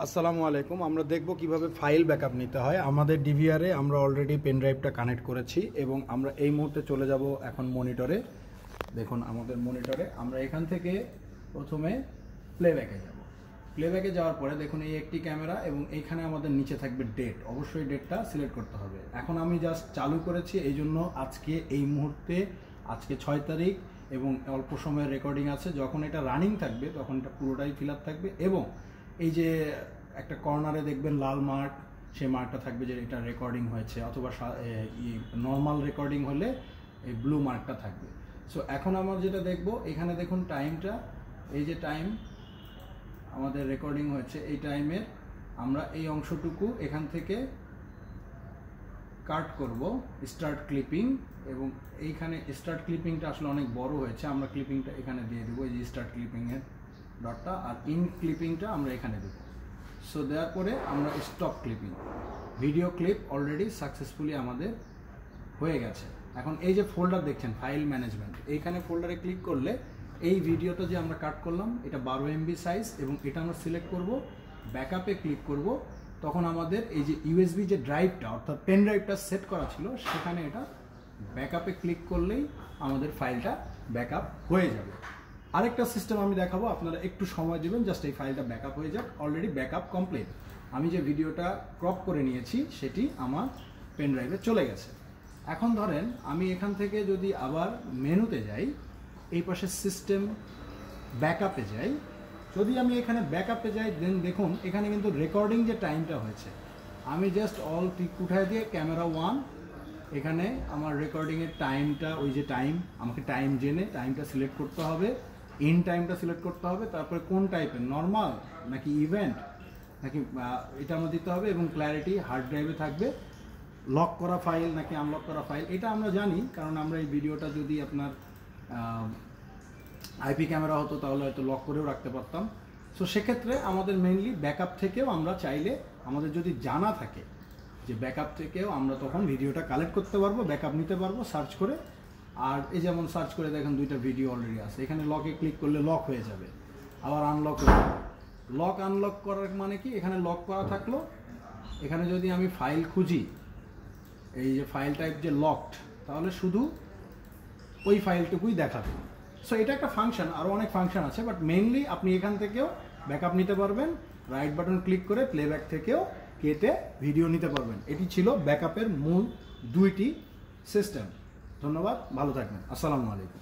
আসসালামু আলাইকুম। আমরা দেখব কিভাবে ফাইল ব্যাকআপ নিতে হয়। আমাদের ডিভিআরে আমরা অলরেডি পেন ড্রাইভটা কানেক্ট করেছি এবং আমরা এই মুহূর্তে চলে যাব এখন মনিটরে। দেখুন আমাদের মনিটরে আমরা এখান থেকে প্রথমে প্লেব্যাকে যাব। প্লেব্যাকে যাওয়ার পরে দেখুন এই একটি ক্যামেরা এবং এইখানে আমাদের নিচে থাকবে ডেট। অবশ্যই ডেটটা সিলেক্ট করতে হবে। এখন আমি জাস্ট চালু করেছি, এই জন্য আজকে এই মুহূর্তে আজকে 6 তারিখ এবং অল্প সময়ের রেকর্ডিং আছে। যখন এটা রানিং থাকবে তখন এটা পুরোটাই ফিল আপ থাকবে এবং এই যে একটা কর্নারে দেখবেন লাল মার্ক, সেই মার্কটা থাকবে যে এটা রেকর্ডিং হয়েছে, অথবা নর্মাল রেকর্ডিং হলে এই ব্লু মার্কটা থাকবে। সো এখন আমরা যেটা দেখব, এখানে দেখুন টাইমটা, এই যে টাইম আমাদের রেকর্ডিং হয়েছে, এই টাইমের আমরা এই অংশটুকু এখান থেকে কাট করব, স্টার্ট ক্লিপিং। এবং এইখানে স্টার্ট ক্লিপিংটা আসলে অনেক বড় হয়েছে, আমরা ক্লিপিংটা এখানে দিয়ে দেবো, এই যে স্টার্ট ক্লিপিংয়ের ডটটা, আর ইন ক্লিপিংটা আমরা এখানে দেবো। সো দেওয়ার পরে আমরা stop clipping, video clip already successfully আমাদের হয়ে গেছে। এখন এই যে ফোল্ডার দেখছেন ফাইল ম্যানেজমেন্ট, এইখানে ফোল্ডারে ক্লিক করলে এই ভিডিওটা যে আমরা কাট করলাম এটা 12 MB সাইজ এবং এটা আমরা সিলেক্ট করব, ব্যাকআপে ক্লিক করব। তখন আমাদের এই যে ইউএসবি যে ড্রাইভটা অর্থাৎ পেন ড্রাইভটা সেট করা ছিল সেখানে এটা ব্যাকআপে ক্লিক করলেই আমাদের ফাইলটা ব্যাকআপ হয়ে যাবে। আরেকটা সিস্টেম আমি দেখাবো, আপনারা একটু সময় দেবেন, জাস্ট এই ফাইলটা ব্যাকআপ হয়ে যাক। Already backup complete. আমি যে ভিডিওটা ক্রপ করে নিয়েছি সেটি আমার পেন ড্রাইভে চলে গেছে। এখন ধরেন আমি এখান থেকে যদি আবার মেনুতে যাই, এই পাশে সিস্টেম ব্যাকআপে যাই, যদি আমি এখানে ব্যাকআপে যাই দেন দেখুন এখানে কিন্তু রেকর্ডিং যে টাইমটা হয়েছে, আমি জাস্ট অল টিক উঠায় দিয়ে ক্যামেরা 1, এখানে আমার রেকর্ডিংয়ের টাইমটা, ওই যে টাইম, আমাকে টাইম জেনে টাইমটা সিলেক্ট করতে হবে, ইন টাইমটা সিলেক্ট করতে হবে, তারপরে কোন টাইপের, নর্মাল নাকি ইভেন্ট নাকি এটা আমার দিতে হবে, এবং ক্ল্যারিটি হার্ড ড্রাইভে থাকবে, লক করা ফাইল নাকি আনলক করা ফাইল এটা আমরা জানি, কারণ আমরা এই ভিডিওটা যদি আপনার আইপি ক্যামেরা হতো তাহলে হয়তো লক করেও রাখতে পারতাম। সো সেক্ষেত্রে আমাদের মেইনলি ব্যাকআপ থেকেও আমরা চাইলে, আমাদের যদি জানা থাকে যে ব্যাকআপ থেকেও আমরা তখন ভিডিওটা কালেক্ট করতে পারবো, ব্যাকআপ নিতে পারবো সার্চ করে। আর এই যেমন সার্চ করে দেখেন দুইটা ভিডিও অলরেডি আছে, এখানে লকে ক্লিক করলে লক হয়ে যাবে, আবার আনলক হয়ে যাবে। লক আনলক করার মানে কি, এখানে লক করা থাকলো, এখানে যদি আমি ফাইল খুঁজি, এই যে ফাইল টাইপ যে লকড, তাহলে শুধু ওই ফাইলটুকুই দেখাবে। সো এটা একটা ফাংশন, আরও অনেক ফাংশন আছে, বাট মেইনলি আপনি এখান থেকেও ব্যাকআপ নিতে পারবেন, রাইট বাটন ক্লিক করে প্লেব্যাক থেকেও কেটে ভিডিও নিতে পারবেন। এটি ছিল ব্যাকআপের মূল দুইটি সিস্টেম। ধন্যবাদ, ভালো থাকবেন, আসসালামু আলাইকুম।